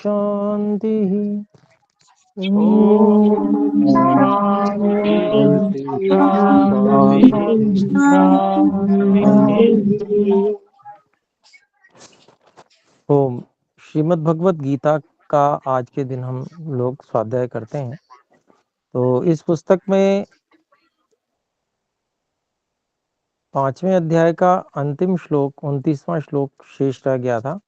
शांति। ओम शांति शांति शांति। ओम। श्रीमद् भगवत गीता का आज के दिन हम लोग स्वाध्याय करते हैं। तो इस पुस्तक में 5वें अध्याय का अंतिम श्लोक 29वां श्लोक शेष रह गया था,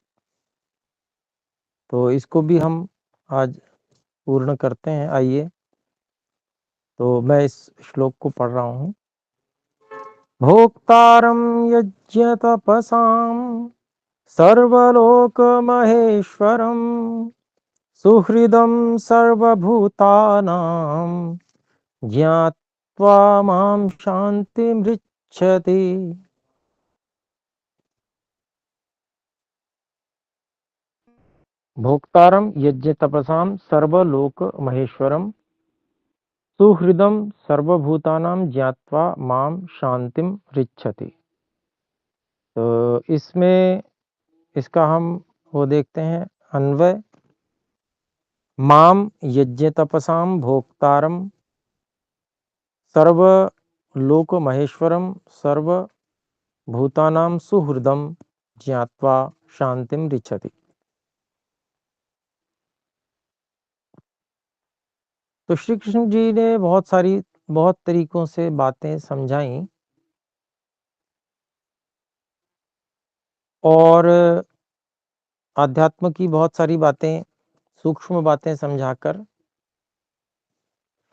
तो इसको भी हम आज पूर्ण करते हैं। आइए, तो मैं इस श्लोक को पढ़ रहा हूँ। भोक्तारं यज्ञ तपसां सर्वलोक महेश्वरं सुहृदं सर्वभूतानां ज्ञात्वा मां शान्तिमृच्छति। भोक्तारं यज्ञ तपसां सर्वलोक महेश्वरं सुहृदं सर्वभूतानां ज्ञात्वा मां शान्तिमृच्छति। तो इसमें इसका हम वो देखते हैं अन्वय। माम यज्ञ तपसाम भोक्तारम सर्वलोक महेश्वरम सर्वभूतानां सुहृदम ज्ञात्वा शांतिम रिच्छति। तो श्री कृष्ण जी ने बहुत तरीकों से बातें समझाई और आध्यात्म की बहुत सारी बातें, सूक्ष्म बातें समझाकर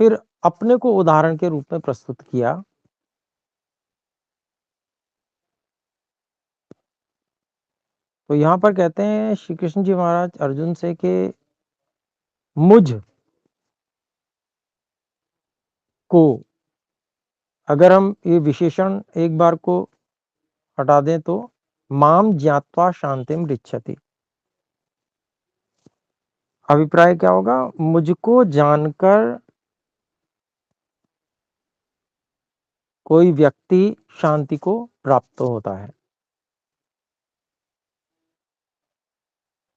फिर अपने को उदाहरण के रूप में प्रस्तुत किया। तो यहाँ पर कहते हैं श्री कृष्ण जी महाराज अर्जुन से कि मुझ को, अगर हम ये विशेषण एक बार को हटा दें तो माम ज्ञात्वा शांतिम रिच्छति। अभिप्राय क्या होगा? मुझको जानकर कोई व्यक्ति शांति को प्राप्त होता है।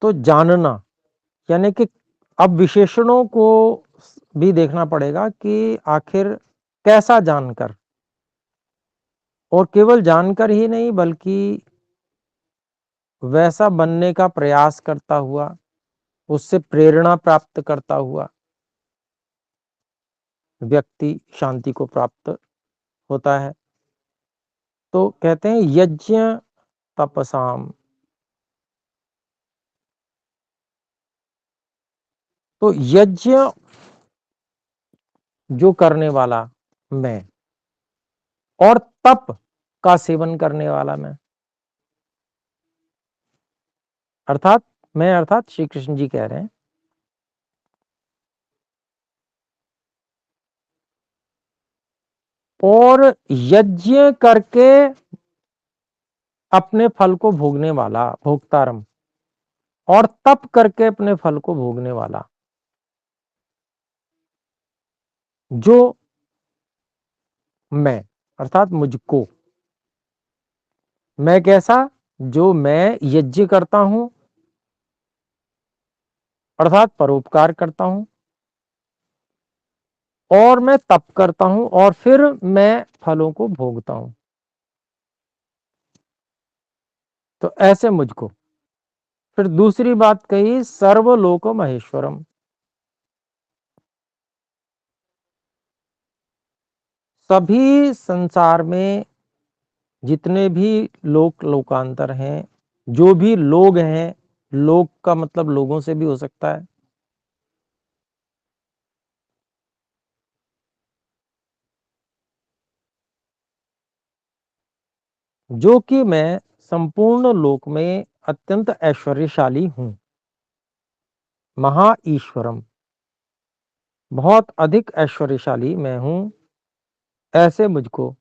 तो जानना यानी कि अब विशेषणों को भी देखना पड़ेगा कि आखिर कैसा जानकर, और केवल जानकर ही नहीं बल्कि वैसा बनने का प्रयास करता हुआ, उससे प्रेरणा प्राप्त करता हुआ व्यक्ति शांति को प्राप्त होता है। तो कहते हैं यज्ञ तपसाम। तो यज्ञ जो करने वाला मैं और तप का सेवन करने वाला मैं, अर्थात श्री कृष्ण जी कह रहे हैं और यज्ञ करके अपने फल को भोगने वाला भोक्तारम, और तप करके अपने फल को भोगने वाला जो मैं, अर्थात मुझको। मैं कैसा? जो मैं यज्ञ करता हूं अर्थात परोपकार करता हूं, और मैं तप करता हूं और फिर मैं फलों को भोगता हूं। तो ऐसे मुझको। फिर दूसरी बात कही सर्वलोक महेश्वरम। सभी संसार में जितने भी लोकांतर हैं, जो भी लोग हैं, लोग का मतलब लोगों से भी हो सकता है, जो कि मैं संपूर्ण लोक में अत्यंत ऐश्वर्यशाली हूं। महा ईश्वरम, बहुत अधिक ऐश्वर्यशाली मैं हूं, ऐसे मुझको।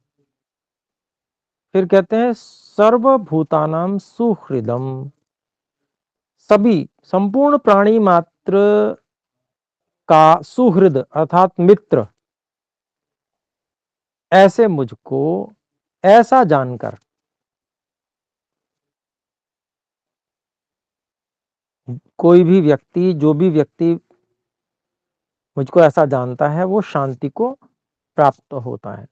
फिर कहते हैं सर्वभूतानां सुहृदम। सभी संपूर्ण प्राणी मात्र का सुहृद अर्थात मित्र, ऐसे मुझको ऐसा जानकर कोई भी व्यक्ति, जो भी व्यक्ति मुझको ऐसा जानता है, वो शांति को प्राप्त होता है।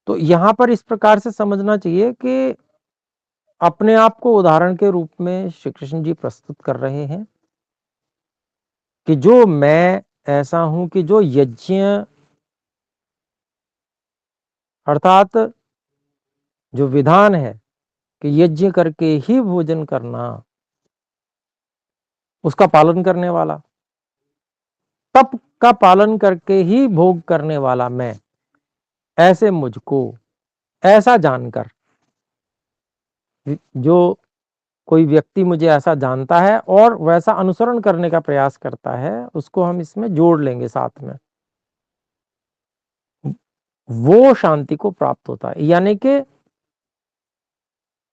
तो यहाँ पर इस प्रकार से समझना चाहिए कि अपने आप को उदाहरण के रूप में श्री कृष्ण जी प्रस्तुत कर रहे हैं कि जो मैं ऐसा हूं कि जो यज्ञ अर्थात जो विधान है कि यज्ञ करके ही भोजन करना, उसका पालन करने वाला, तप का पालन करके ही भोग करने वाला मैं, ऐसे मुझको ऐसा जानकर, जो कोई व्यक्ति मुझे ऐसा जानता है और वैसा अनुसरण करने का प्रयास करता है, उसको हम इसमें जोड़ लेंगे साथ में, वो शांति को प्राप्त होता है। यानी कि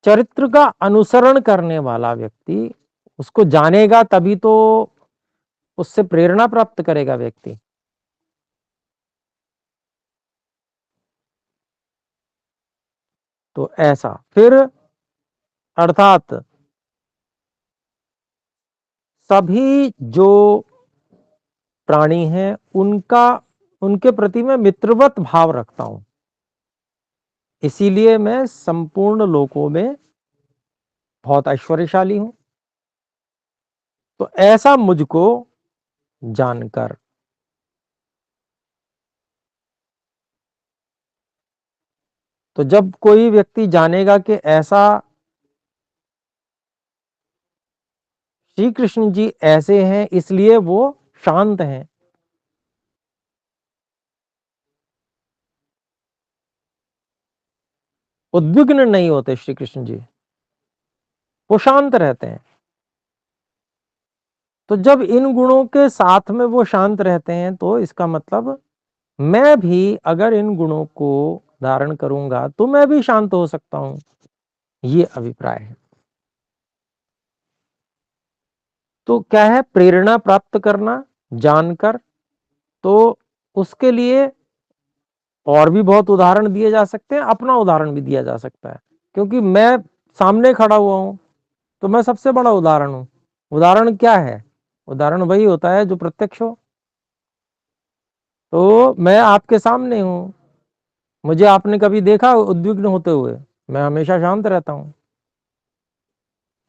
चरित्र का अनुसरण करने वाला व्यक्ति उसको जानेगा, तभी तो उससे प्रेरणा प्राप्त करेगा व्यक्ति। तो ऐसा फिर अर्थात सभी जो प्राणी हैं उनके प्रति मैं मित्रवत भाव रखता हूं, इसीलिए मैं संपूर्ण लोकों में बहुत ऐश्वर्यशाली हूं। तो ऐसा मुझको जानकर, तो जब कोई व्यक्ति जानेगा कि ऐसा श्री कृष्ण जी ऐसे हैं, इसलिए वो शांत हैं, उद्विग्न नहीं होते श्री कृष्ण जी, वो शांत रहते हैं। तो जब इन गुणों के साथ में वो शांत रहते हैं, तो इसका मतलब मैं भी अगर इन गुणों को धारण करूंगा तो मैं भी शांत हो सकता हूं, ये अभिप्राय है। तो क्या है, प्रेरणा प्राप्त करना जानकर, तो उसके लिए और भी बहुत उदाहरण दिए जा सकते हैं, अपना उदाहरण भी दिया जा सकता है, क्योंकि मैं सामने खड़ा हुआ हूं तो मैं सबसे बड़ा उदाहरण हूं। उदाहरण क्या है? उदाहरण वही होता है जो प्रत्यक्ष हो। तो मैं आपके सामने हूं, मुझे आपने कभी देखा उद्विग्न होते हुए? मैं हमेशा शांत रहता हूं।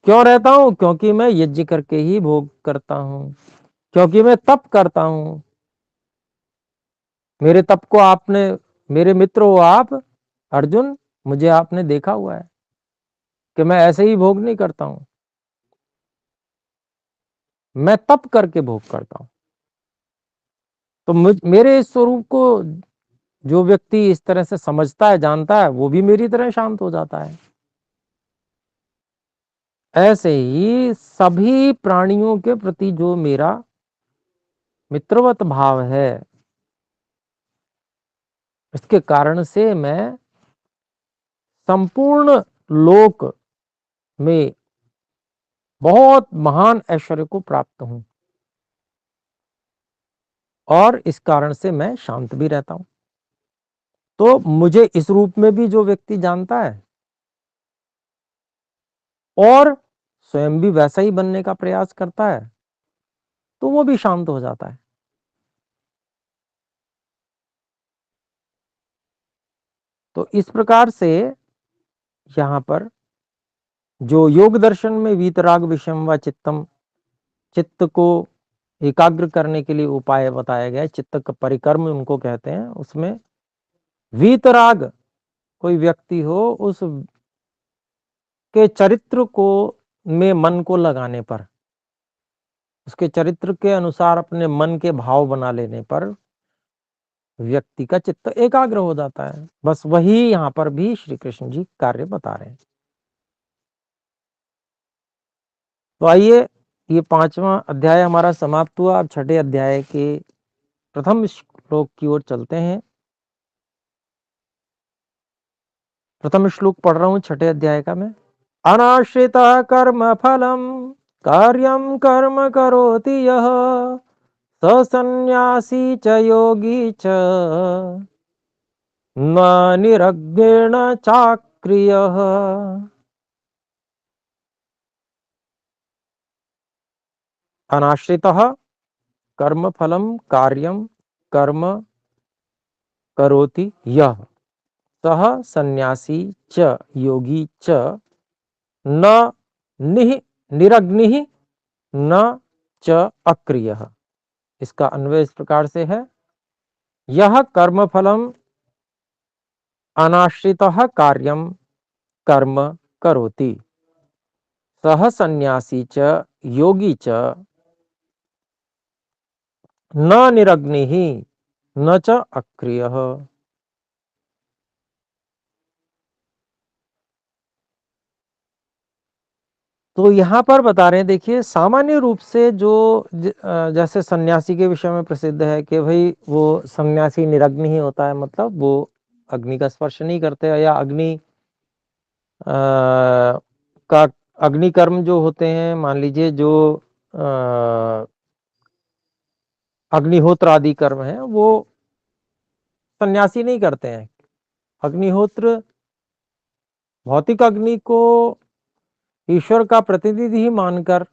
क्यों रहता हूं? क्योंकि मैं यज्ञ करके ही भोग करता हूं, क्योंकि मैं तप करता हूं। मेरे तप को आपने, मेरे मित्र हो आप अर्जुन, मुझे आपने देखा हुआ है कि मैं ऐसे ही भोग नहीं करता हूं, मैं तप करके भोग करता हूं। तो मेरे इस स्वरूप को जो व्यक्ति इस तरह से समझता है, जानता है, वो भी मेरी तरह शांत हो जाता है। ऐसे ही सभी प्राणियों के प्रति जो मेरा मित्रवत भाव है, इसके कारण से मैं संपूर्ण लोक में बहुत महान ऐश्वर्य को प्राप्त हूं, और इस कारण से मैं शांत भी रहता हूं। तो मुझे इस रूप में भी जो व्यक्ति जानता है और स्वयं भी वैसा ही बनने का प्रयास करता है, तो वो भी शांत हो जाता है। तो इस प्रकार से यहां पर जो योग दर्शन में वीतराग विषम व चित्तम, चित्त को एकाग्र करने के लिए उपाय बताया गया है, चित्त का परिक्रम उनको कहते हैं, उसमें वीतराग कोई व्यक्ति हो, उस के चरित्र को में मन को लगाने पर, उसके चरित्र के अनुसार अपने मन के भाव बना लेने पर व्यक्ति का चित्त एकाग्र हो जाता है। बस वही यहां पर भी श्री कृष्ण जी कार्य बता रहे हैं। तो आइए, ये 5वां अध्याय हमारा समाप्त हुआ। अब 6ठे अध्याय के प्रथम श्लोक की ओर चलते हैं। प्रथम श्लोक पढ़ रहा हूं 6ठे अध्याय का मैं। अनाश्रित कर्म फलम कार्यम कर्म करोति यह स सन्यासी च योगी च न निरग्रेण चाक्रियः। अनाश्रितः कर्मफलं कार्यं कर्म करोति यः सः सन्यासी च योगी च न निरग्निः न च अक्रियः। इसका अन्वय इस प्रकार से है, यह कर्मफलम अनाश्रितः कार्यं कर्म करोति सह सन्यासी च योगी च न निरग्निः न च अक्रियः। तो यहां पर बता रहे हैं, देखिए सामान्य रूप से जो जैसे सन्यासी के विषय में प्रसिद्ध है कि भाई वो सन्यासी निरग्नि ही होता है, मतलब वो अग्नि का स्पर्श नहीं करते, या अग्नि का अग्नि कर्म जो होते हैं, मान लीजिए जो अग्निहोत्र आदि कर्म है वो सन्यासी नहीं करते हैं। अग्निहोत्र भौतिक अग्नि को ईश्वर का प्रतिनिधि ही मानकर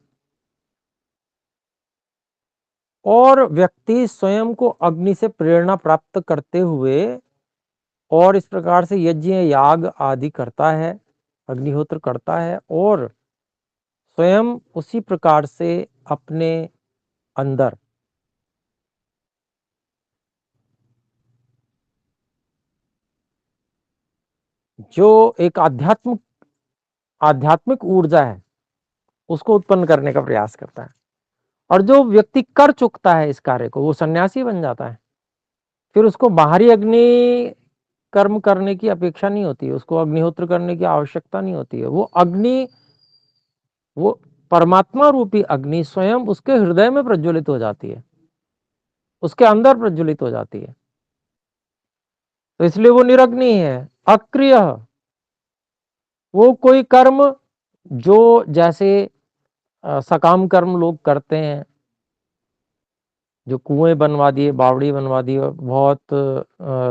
और व्यक्ति स्वयं को अग्नि से प्रेरणा प्राप्त करते हुए और इस प्रकार से यज्ञ याग आदि करता है, अग्निहोत्र करता है, और स्वयं उसी प्रकार से अपने अंदर जो एक आध्यात्मिक ऊर्जा है उसको उत्पन्न करने का प्रयास करता है। और जो व्यक्ति कर चुकता है इस कार्य को वो सन्यासी बन जाता है। फिर उसको बाहरी अग्नि कर्म करने की अपेक्षा नहीं होती है, उसको अग्निहोत्र करने की आवश्यकता नहीं होती है। वो अग्नि, वो परमात्मा रूपी अग्नि स्वयं उसके हृदय में प्रज्वलित हो जाती है, उसके अंदर प्रज्वलित हो जाती है, तो इसलिए वो निरग्नि है, अक्रिय। वो कोई कर्म जो जैसे सकाम कर्म लोग करते हैं, जो कुएं बनवा दिए, बावड़ी बनवा दी, बहुत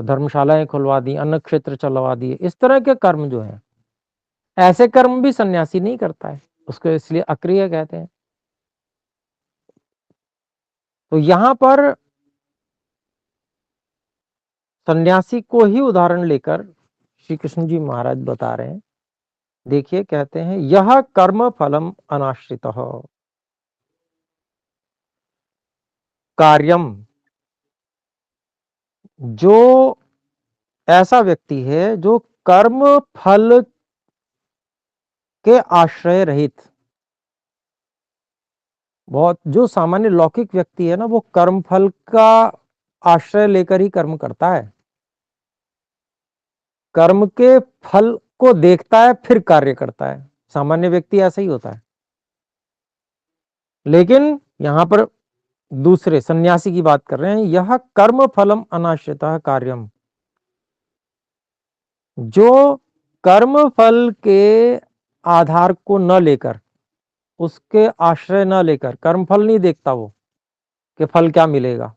धर्मशालाएं खुलवा दी, अन्न क्षेत्र चलवा दिए, इस तरह के कर्म जो है, ऐसे कर्म भी सन्यासी नहीं करता है, उसको इसलिए अक्रिय कहते हैं। तो यहां पर सन्यासी को ही उदाहरण लेकर श्री कृष्ण जी महाराज बता रहे हैं। देखिए कहते हैं, यह कर्म फलम अनाश्रित कार्यम, जो ऐसा व्यक्ति है जो कर्म फल के आश्रय रहित, बहुत जो सामान्य लौकिक व्यक्ति है ना, वो कर्म फल का आश्रय लेकर ही कर्म करता है, कर्म के फल को देखता है फिर कार्य करता है। सामान्य व्यक्ति ऐसा ही होता है। लेकिन यहां पर दूसरे सन्यासी की बात कर रहे हैं, यह कर्म फलम अनाश्रितः कार्यम, जो कर्म फल के आधार को न लेकर, उसके आश्रय न लेकर, कर्म फल नहीं देखता वो कि फल क्या मिलेगा,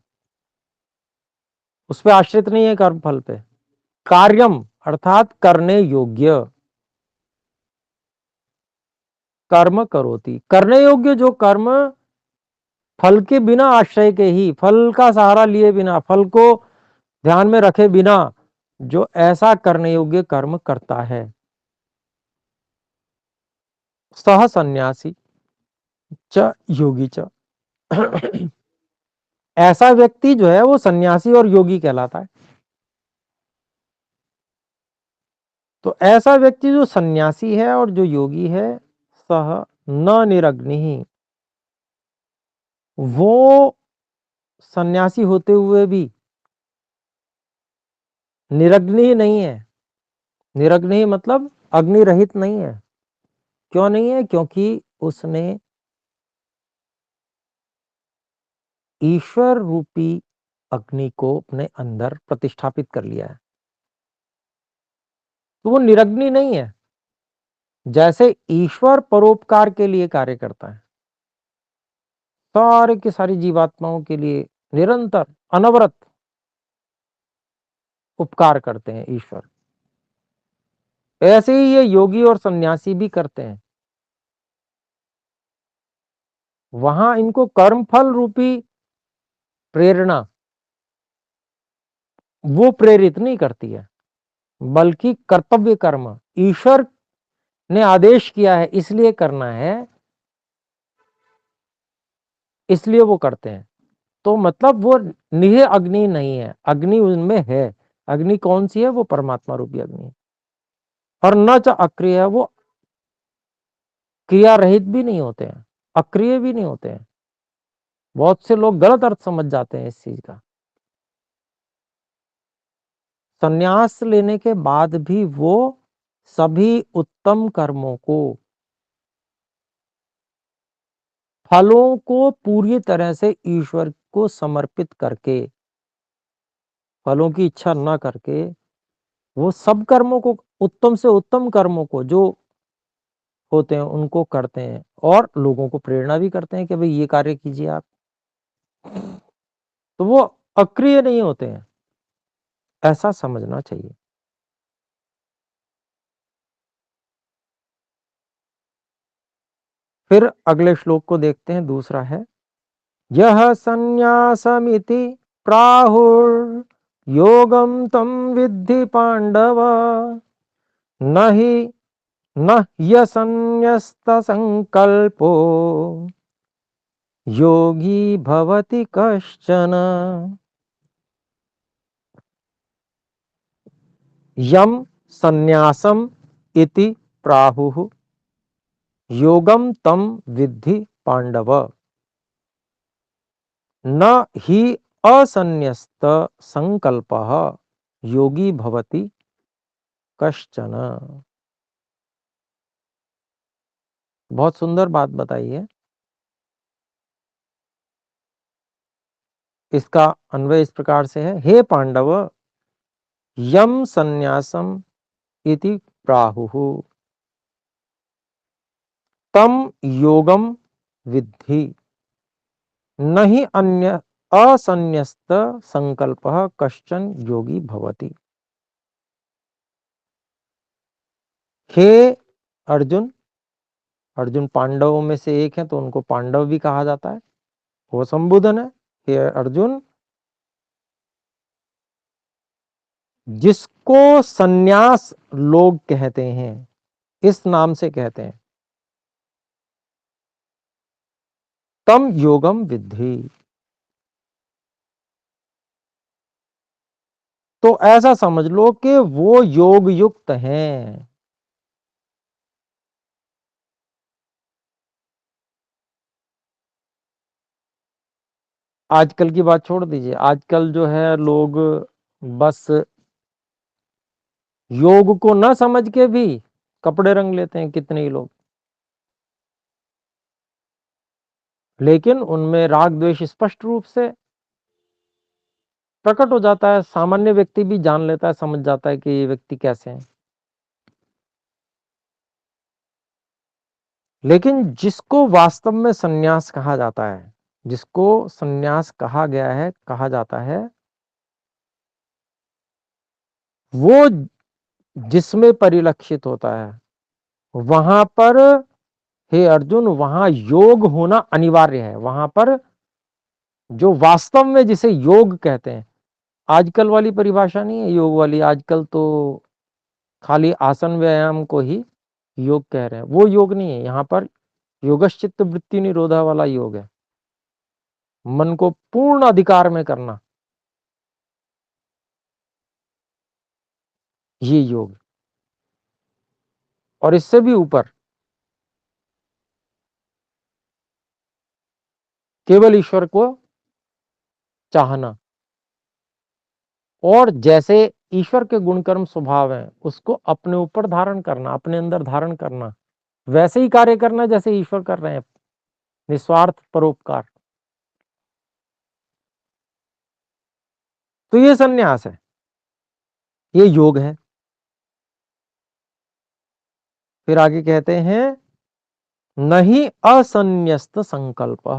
उस पर आश्रित नहीं है कर्म फल पे, कार्यम अर्थात करने योग्य, कर्म करोति, करने योग्य जो कर्म फल के बिना आश्रय के ही, फल का सहारा लिए बिना, फल को ध्यान में रखे बिना जो ऐसा करने योग्य कर्म करता है, सह सन्यासी च योगी च, ऐसा व्यक्ति जो है वो सन्यासी और योगी कहलाता है। तो ऐसा व्यक्ति जो सन्यासी है और जो योगी है, सह न निरग्नि, वो सन्यासी होते हुए भी निरग्नि नहीं है। निरग्नि मतलब अग्नि रहित नहीं है। क्यों नहीं है? क्योंकि उसने ईश्वर रूपी अग्नि को अपने अंदर प्रतिष्ठापित कर लिया है, तो वो निरग्नि नहीं है। जैसे ईश्वर परोपकार के लिए कार्य करता है, सारे की सारी जीवात्माओं के लिए निरंतर अनवरत उपकार करते हैं ईश्वर, ऐसे ही ये योगी और सन्यासी भी करते हैं। वहां इनको कर्मफल रूपी प्रेरणा वो प्रेरित नहीं करती है, बल्कि कर्तव्य कर्म ईश्वर ने आदेश किया है इसलिए करना है, इसलिए वो करते हैं। तो मतलब वो निह अग्नि नहीं है, अग्नि उनमें है। अग्नि कौन सी है? वो परमात्मा रूपी अग्नि है। और न च अक्रिय है, वो क्रिया रहित भी नहीं होते हैं, अक्रिय भी नहीं होते हैं। बहुत से लोग गलत अर्थ समझ जाते हैं इस चीज का। संन्यास लेने के बाद भी वो सभी उत्तम कर्मों को, फलों को पूरी तरह से ईश्वर को समर्पित करके, फलों की इच्छा न करके, वो सब कर्मों को, उत्तम से उत्तम कर्मों को जो होते हैं उनको करते हैं, और लोगों को प्रेरणा भी करते हैं कि भाई ये कार्य कीजिए आप। तो वो अक्रिय नहीं होते हैं, ऐसा समझना चाहिए। फिर अगले श्लोक को देखते हैं, दूसरा है, यह संन्यासमिति प्राहुर योगम तम विद्धि पांडव, न ही न ह्यसन्न्यस्त संकल्पो योगी भवति कश्चन। यम संन्यासम इति प्राहुः योगम तम विद्धि पांडव, न हि असन्न्यस्त संकल्पः योगी भवति कश्चन। बहुत सुंदर बात बताई है। इसका अन्वय इस प्रकार से है, हे पांडव, यम संन्यासम इति प्राहुः तम योगम विद्धि, न हि अन्य असन्न्यस्त संकल्पः कश्चन योगी भवति। हे अर्जुन, अर्जुन पांडवों में से एक है तो उनको पांडव भी कहा जाता है, वो संबोधन है। हे अर्जुन, जिसको सन्यास लोग कहते हैं, इस नाम से कहते हैं, तम योगम विद्धि, तो ऐसा समझ लो कि वो योग युक्त हैं। आजकल की बात छोड़ दीजिए, आजकल जो है लोग बस योग को न समझ के भी कपड़े रंग लेते हैं कितने ही लोग, लेकिन उनमें राग द्वेष स्पष्ट रूप से प्रकट हो जाता है। सामान्य व्यक्ति भी जान लेता है, समझ जाता है कि ये व्यक्ति कैसे हैं। लेकिन जिसको वास्तव में सन्यास कहा जाता है, जिसको सन्यास कहा गया है, कहा जाता है, वो जिसमें परिलक्षित होता है, वहां पर, हे अर्जुन, वहां योग होना अनिवार्य है। वहां पर जो वास्तव में जिसे योग कहते हैं, आजकल वाली परिभाषा नहीं है योग वाली, आजकल तो खाली आसन व्यायाम को ही योग कह रहे हैं, वो योग नहीं है। यहाँ पर योगश्चित्त वृत्ति निरोधा वाला योग है, मन को पूर्ण अधिकार में करना, ये योग। और इससे भी ऊपर केवल ईश्वर को चाहना, और जैसे ईश्वर के गुण कर्म स्वभाव हैं उसको अपने ऊपर धारण करना, अपने अंदर धारण करना, वैसे ही कार्य करना जैसे ईश्वर कर रहे हैं, निस्वार्थ परोपकार। तो ये सन्यास है, ये योग है। फिर आगे कहते हैं, नहीं असन्न्यस्त संकल्प,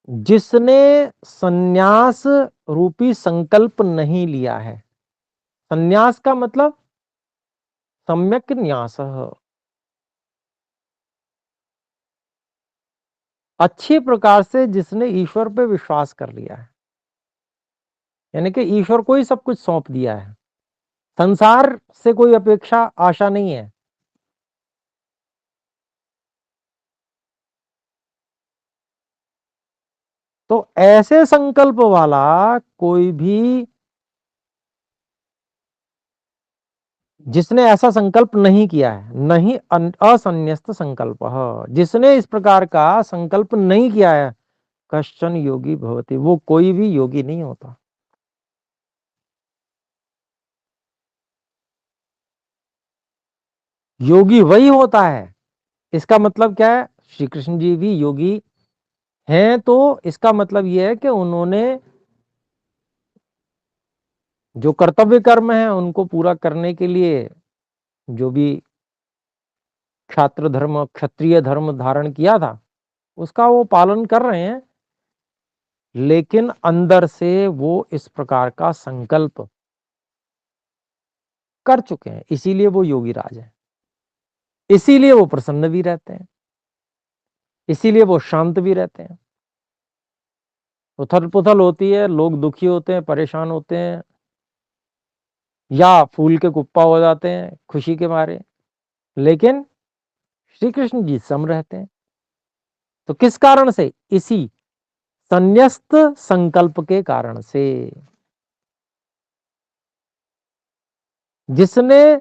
जिसने सन्यास रूपी संकल्प नहीं लिया है। सन्यास का मतलब सम्यक न्यास, अच्छी प्रकार से जिसने ईश्वर पे विश्वास कर लिया है, यानी कि ईश्वर को ही सब कुछ सौंप दिया है, संसार से कोई अपेक्षा आशा नहीं है। तो ऐसे संकल्प वाला कोई भी, जिसने ऐसा संकल्प नहीं किया है, नहीं असन्यस्त संकल्प, जिसने इस प्रकार का संकल्प नहीं किया है, कश्चन योगी भवति, वो कोई भी योगी नहीं होता। योगी वही होता है। इसका मतलब क्या है? श्री कृष्ण जी भी योगी हैं, तो इसका मतलब यह है कि उन्होंने जो कर्तव्य कर्म है उनको पूरा करने के लिए जो भी छात्र धर्म, क्षत्रिय धर्म धारण किया था, उसका वो पालन कर रहे हैं, लेकिन अंदर से वो इस प्रकार का संकल्प कर चुके हैं, इसीलिए वो योगी राज है, इसीलिए वो प्रसन्न भी रहते हैं, इसीलिए वो शांत भी रहते हैं। उथल पुथल होती है, लोग दुखी होते हैं, परेशान होते हैं, या फूल के कुप्पा हो जाते हैं खुशी के मारे, लेकिन श्री कृष्ण जी सम रहते हैं। तो किस कारण से? इसी संन्यस्त संकल्प के कारण से। जिसने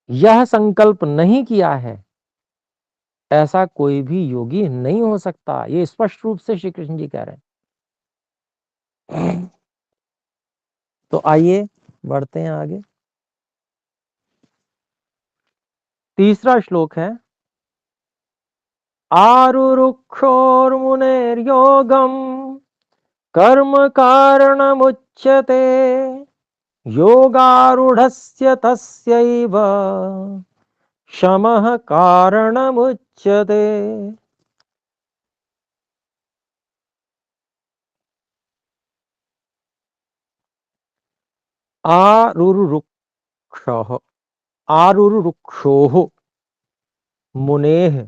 यह संकल्प नहीं किया है, ऐसा कोई भी योगी नहीं हो सकता, ये स्पष्ट रूप से श्री कृष्ण जी कह रहे हैं। तो आइए बढ़ते हैं आगे। तीसरा श्लोक है, आरुरुक्षोर्मुनेर्योगम कर्म कारणमुच्यते योगारूढ़स्य तस्यैव शमः कारणमुच्यते। आरुरुक्षः, आरुरुक्षोः मुनेः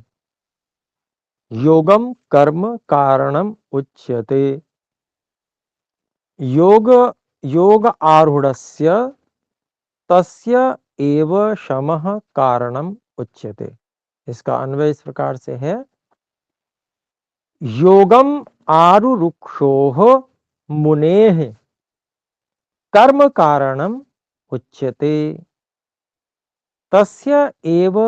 योगम कर्म कारणम उच्यते। योग योग आरूढ़स्य तस्य एव शमः कारणम उच्यते। इसका अन्वय इस प्रकार से है, योगम आरुरुक्षोः मुनेः कर्म कारणम उच्यते, तस्य एव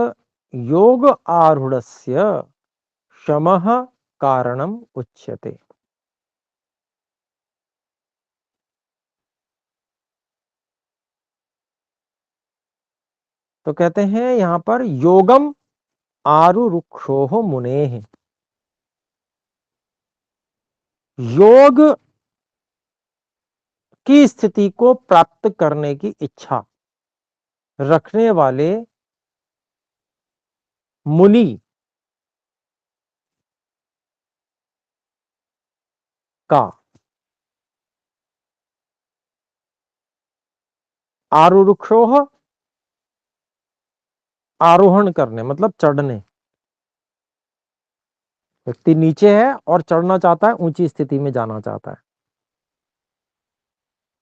योग आरूढ़स्य शमः कारणम उच्यते। तो कहते हैं यहां पर, योगम आरुरुक्षोः मुनेः, योग की स्थिति को प्राप्त करने की इच्छा रखने वाले मुनि का, आरुरुक्षोः आरोहण करने मतलब चढ़ने, व्यक्ति नीचे है और चढ़ना चाहता है, ऊंची स्थिति में जाना चाहता है,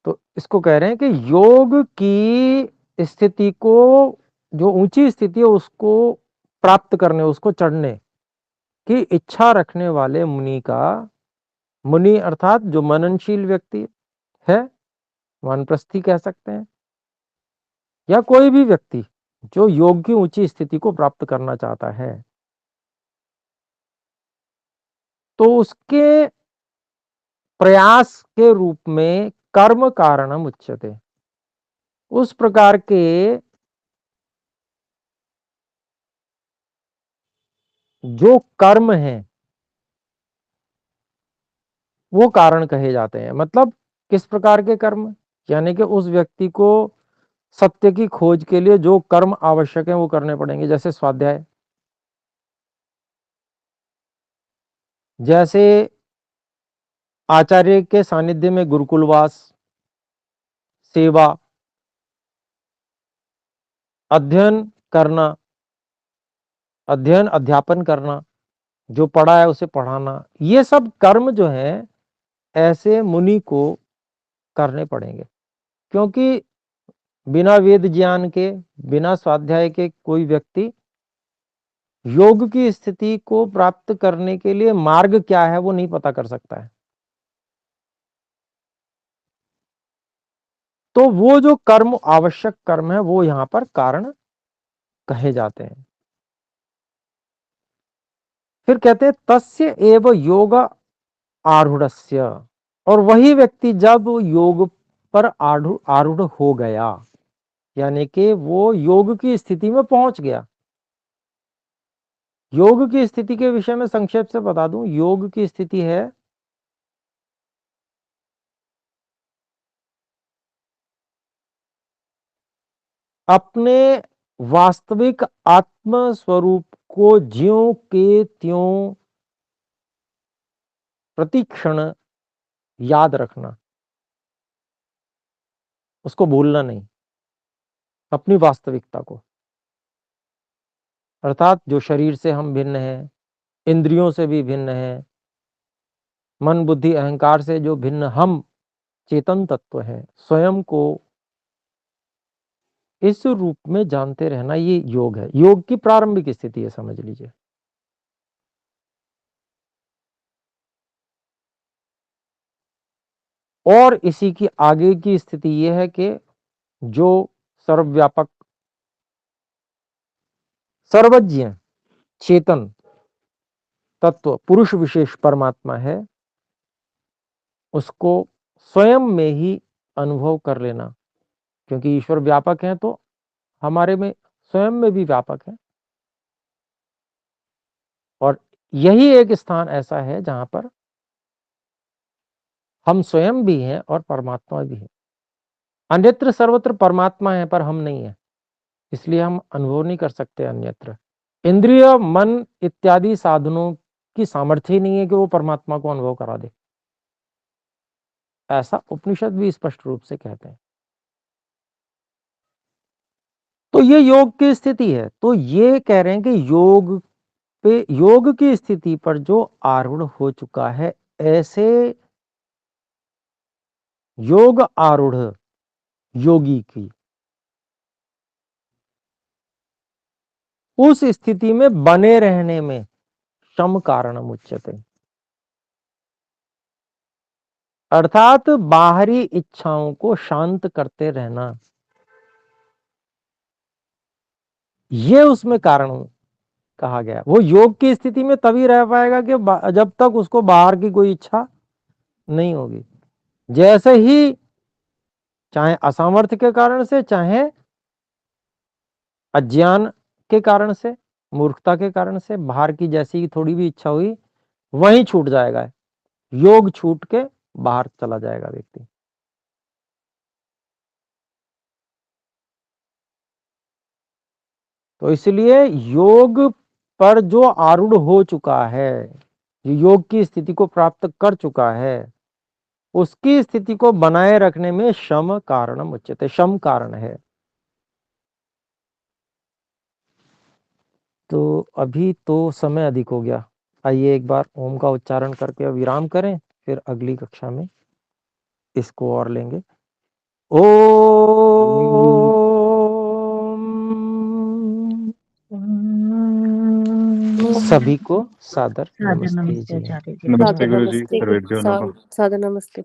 तो इसको कह रहे हैं कि योग की स्थिति को, जो ऊंची स्थिति है उसको प्राप्त करने, उसको चढ़ने की इच्छा रखने वाले मुनि का, मुनि अर्थात जो मननशील व्यक्ति है, वानप्रस्थी कह सकते हैं, या कोई भी व्यक्ति जो योग की ऊंची स्थिति को प्राप्त करना चाहता है, तो उसके प्रयास के रूप में कर्म कारणम उच्यते, उस प्रकार के जो कर्म हैं वो कारण कहे जाते हैं। मतलब किस प्रकार के कर्म? यानी कि उस व्यक्ति को सत्य की खोज के लिए जो कर्म आवश्यक है वो करने पड़ेंगे, जैसे स्वाध्याय, जैसे आचार्य के सानिध्य में गुरुकुलवास, सेवा, अध्ययन करना, अध्ययन अध्यापन करना, जो पढ़ा है उसे पढ़ाना, ये सब कर्म जो है ऐसे मुनि को करने पड़ेंगे, क्योंकि बिना वेद ज्ञान के, बिना स्वाध्याय के कोई व्यक्ति योग की स्थिति को प्राप्त करने के लिए मार्ग क्या है वो नहीं पता कर सकता है। तो वो जो कर्म, आवश्यक कर्म है, वो यहां पर कारण कहे जाते हैं। फिर कहते हैं तस्य एव योग आरूढ़स्य, और वही व्यक्ति जब योग पर आरूढ़ हो गया, यानी कि वो योग की स्थिति में पहुंच गया। योग की स्थिति के विषय में संक्षेप से बता दूं, योग की स्थिति है अपने वास्तविक आत्म स्वरूप को ज्यों के त्यों प्रतिक्षण याद रखना, उसको भूलना नहीं, अपनी वास्तविकता को। अर्थात जो शरीर से हम भिन्न हैं, इंद्रियों से भी भिन्न हैं, मन बुद्धि अहंकार से जो भिन्न हम चेतन तत्व हैं, स्वयं को इस रूप में जानते रहना, ये योग है। योग की प्रारंभिक स्थिति है, समझ लीजिए। और इसी की आगे की स्थिति यह है कि जो सर्वव्यापक सर्वज्ञ चेतन तत्व पुरुष विशेष परमात्मा है, उसको स्वयं में ही अनुभव कर लेना, क्योंकि ईश्वर व्यापक है तो हमारे में स्वयं में भी व्यापक है। और यही एक स्थान ऐसा है जहां पर हम स्वयं भी हैं और परमात्मा भी है। अन्यत्र सर्वत्र परमात्मा है पर हम नहीं है, इसलिए हम अनुभव नहीं कर सकते अन्यत्र। इंद्रिय मन इत्यादि साधनों की सामर्थ्य ही नहीं है कि वो परमात्मा को अनुभव करा दे, ऐसा उपनिषद भी स्पष्ट रूप से कहते हैं। तो ये योग की स्थिति है। तो ये कह रहे हैं कि योग की स्थिति पर जो आरूढ़ हो चुका है, ऐसे योग आरूढ़ योगी की उस स्थिति में बने रहने में शम कारणम उच्यते, अर्थात बाहरी इच्छाओं को शांत करते रहना, ये उसमें कारण कहा गया। वो योग की स्थिति में तभी रह पाएगा कि जब तक उसको बाहर की कोई इच्छा नहीं होगी। जैसे ही चाहे असामर्थ्य के कारण से, चाहे अज्ञान के कारण से, मूर्खता के कारण से, बाहर की जैसी थोड़ी भी इच्छा हुई वहीं छूट जाएगा, योग छूट के बाहर चला जाएगा व्यक्ति। तो इसलिए योग पर जो आरूढ़ हो चुका है, योग की स्थिति को प्राप्त कर चुका है, उसकी स्थिति को बनाए रखने में शम कारणम उच्यते, शम कारण है। तो अभी तो समय अधिक हो गया, आइए एक बार ओम का उच्चारण करके विराम करें, फिर अगली कक्षा में इसको और लेंगे। ओम। सभी को सादर सादर नमस्ते नमस्ते जी। आचार्य जी। नमस्ते गुरु जी, नमस्ते सर्वेभ्यो नमः। सादर नमस्ते।